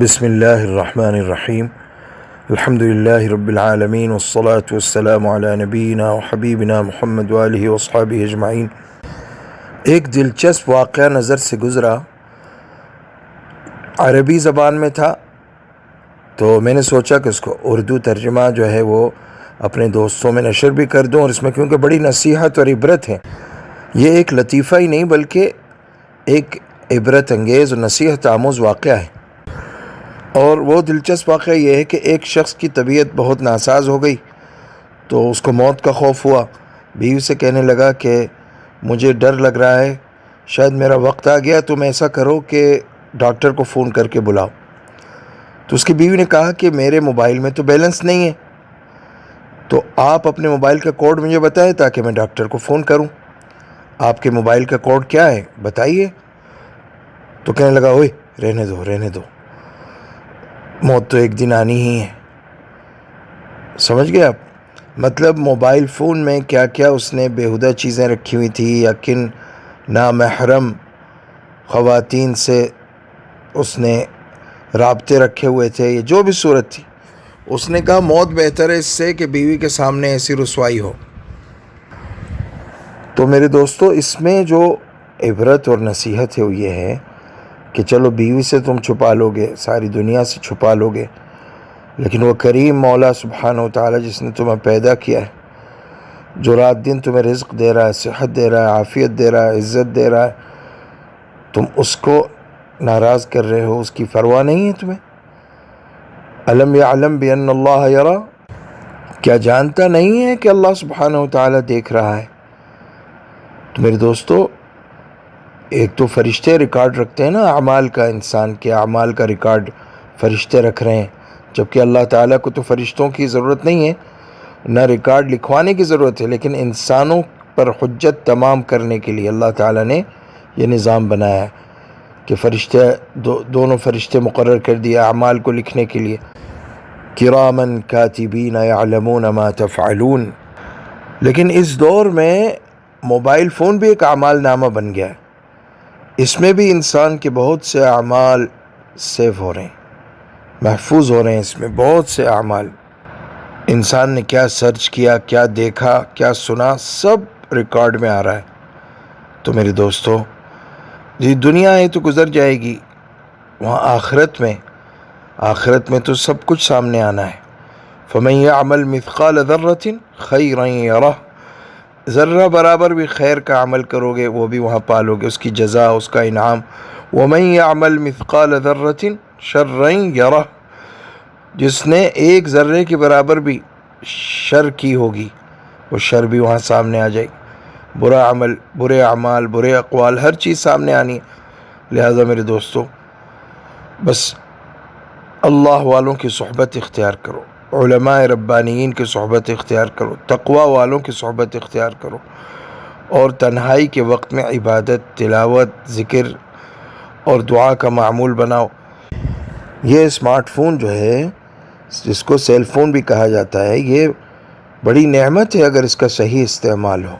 بسم اللہ الرحمن الرحیم الحمد للہ رب العالمین والصلاة والسلام علی نبینا و حبیبنا محمد وآلہ واصحابہ اجمعین۔ ایک دلچسپ واقعہ نظر سے گزرا، عربی زبان میں تھا، تو میں نے سوچا کہ اس کو اردو ترجمہ جو ہے وہ اپنے دوستوں میں نشر بھی کر دوں، اور اس میں کیونکہ بڑی نصیحت اور عبرت ہے، یہ ایک لطیفہ ہی نہیں بلکہ ایک عبرت انگیز اور نصیحت آموز واقعہ ہے۔ اور وہ دلچسپ واقعہ یہ ہے کہ ایک شخص کی طبیعت بہت ناساز ہو گئی، تو اس کو موت کا خوف ہوا۔ بیوی سے کہنے لگا کہ مجھے ڈر لگ رہا ہے، شاید میرا وقت آ گیا، تم ایسا کرو کہ ڈاکٹر کو فون کر کے بلاؤ۔ تو اس کی بیوی نے کہا کہ میرے موبائل میں تو بیلنس نہیں ہے، تو آپ اپنے موبائل کا کوڈ مجھے بتائیں تاکہ میں ڈاکٹر کو فون کروں۔ آپ کے موبائل کا کوڈ کیا ہے بتائیے۔ تو کہنے لگا اوئے رہنے دو، موت تو ایک دن آنی ہی ہے۔ سمجھ گئے آپ؟ مطلب موبائل فون میں کیا کیا اس نے بیہودہ چیزیں رکھی ہوئی تھی، یا کن نامحرم خواتین سے اس نے رابطے رکھے ہوئے تھے، یا جو بھی صورت تھی، اس نے کہا موت بہتر ہے اس سے کہ بیوی کے سامنے ایسی رسوائی ہو۔ تو میرے دوستو، اس میں جو عبرت اور نصیحت ہے وہ یہ ہے کہ چلو بیوی سے تم چھپا لو گے، ساری دنیا سے چھپا لو گے، لیکن وہ کریم مولا سبحانہ و تعالی جس نے تمہیں پیدا کیا ہے، جو رات دن تمہیں رزق دے رہا ہے، صحت دے رہا ہے، عافیت دے رہا ہے، عزت دے رہا ہے، تم اس کو ناراض کر رہے ہو، اس کی پرواہ نہیں ہے تمہیں۔ الم یعلم بان اللہ یری، کیا جانتا نہیں ہے کہ اللہ سبحانہ و تعالی دیکھ رہا ہے؟ تو میرے دوستو، ایک تو فرشتے ریکارڈ رکھتے ہیں نا اعمال کا، انسان کے اعمال کا ریکارڈ فرشتے رکھ رہے ہیں، جبکہ اللہ تعالیٰ کو تو فرشتوں کی ضرورت نہیں ہے، نہ ریکارڈ لکھوانے کی ضرورت ہے، لیکن انسانوں پر حجت تمام کرنے کے لیے اللہ تعالیٰ نے یہ نظام بنایا ہے کہ فرشتے دونوں فرشتے مقرر کر دیا اعمال کو لکھنے کے لیے، کرامن کاتبین یعلمون ما تفعلون۔ لیکن اس دور میں موبائل فون بھی ایک اعمال نامہ بن گیا ہے، اس میں بھی انسان کے بہت سے اعمال سیو ہو رہے ہیں، محفوظ ہو رہے ہیں۔ اس میں بہت سے اعمال، انسان نے کیا سرچ کیا، کیا دیکھا، کیا سنا، سب ریکارڈ میں آ رہا ہے۔ تو میرے دوستو، یہ دنیا ہے تو گزر جائے گی، وہاں آخرت میں تو سب کچھ سامنے آنا ہے۔ فَمَن يَعْمَلْ مِثْقَالَ ذَرَّةٍ خَيْرًا يَرَهُ، ذرہ برابر بھی خیر کا عمل کرو گے وہ بھی وہاں پالو گے، اس کی جزا، اس کا انعام۔ وَمَن يَعْمَلْ مِثْقَالَ ذَرَّةٍ شَرًّا يَرَهُ، جس نے ایک ذرے کے برابر بھی شر کی ہوگی، وہ شر بھی وہاں سامنے آ جائے گی۔ برا عمل، برے اعمال، برے اقوال، ہر چیز سامنے آنی ہے۔ لہٰذا میرے دوستو، بس اللہ والوں کی صحبت اختیار کرو، علماء ربانیین کی صحبت اختیار کرو، تقوی والوں کی صحبت اختیار کرو، اور تنہائی کے وقت میں عبادت، تلاوت، ذکر اور دعا کا معمول بناؤ۔ یہ اسمارٹ فون جو ہے، جس کو سیل فون بھی کہا جاتا ہے، یہ بڑی نعمت ہے اگر اس کا صحیح استعمال ہو۔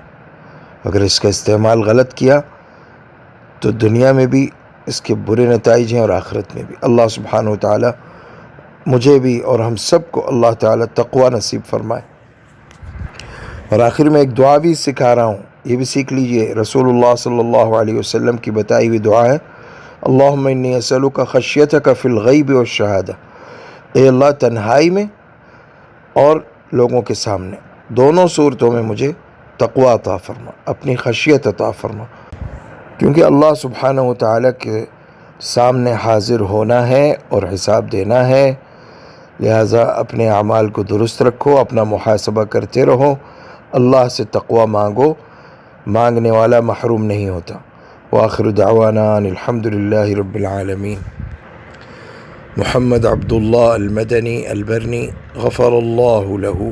اگر اس کا استعمال غلط کیا تو دنیا میں بھی اس کے برے نتائج ہیں اور آخرت میں بھی۔ اللہ سبحانہ و تعالی مجھے بھی اور ہم سب کو اللہ تعالی تقوی نصیب فرمائے۔ اور آخر میں ایک دعا بھی سکھا رہا ہوں، یہ بھی سیکھ لیجئے۔ رسول اللہ صلی اللہ علیہ وسلم کی بتائی ہوئی دعا ہے، اللہم انی اسألک خشیتک فی الغیب والشہادہ، اے اللہ تنہائی میں اور لوگوں کے سامنے، دونوں صورتوں میں مجھے تقوی عطا فرما، اپنی خشیت عطا فرما، کیونکہ اللہ سبحانہ و تعالی کے سامنے حاضر ہونا ہے اور حساب دینا ہے۔ لہٰذا اپنے اعمال کو درست رکھو، اپنا محاسبہ کرتے رہو، اللہ سے تقوی مانگو، مانگنے والا محروم نہیں ہوتا۔ وآخر دعوانا ان الحمد للہ رب العالمین۔ محمد عبداللہ المدنی البرنی غفر اللہ لہ۔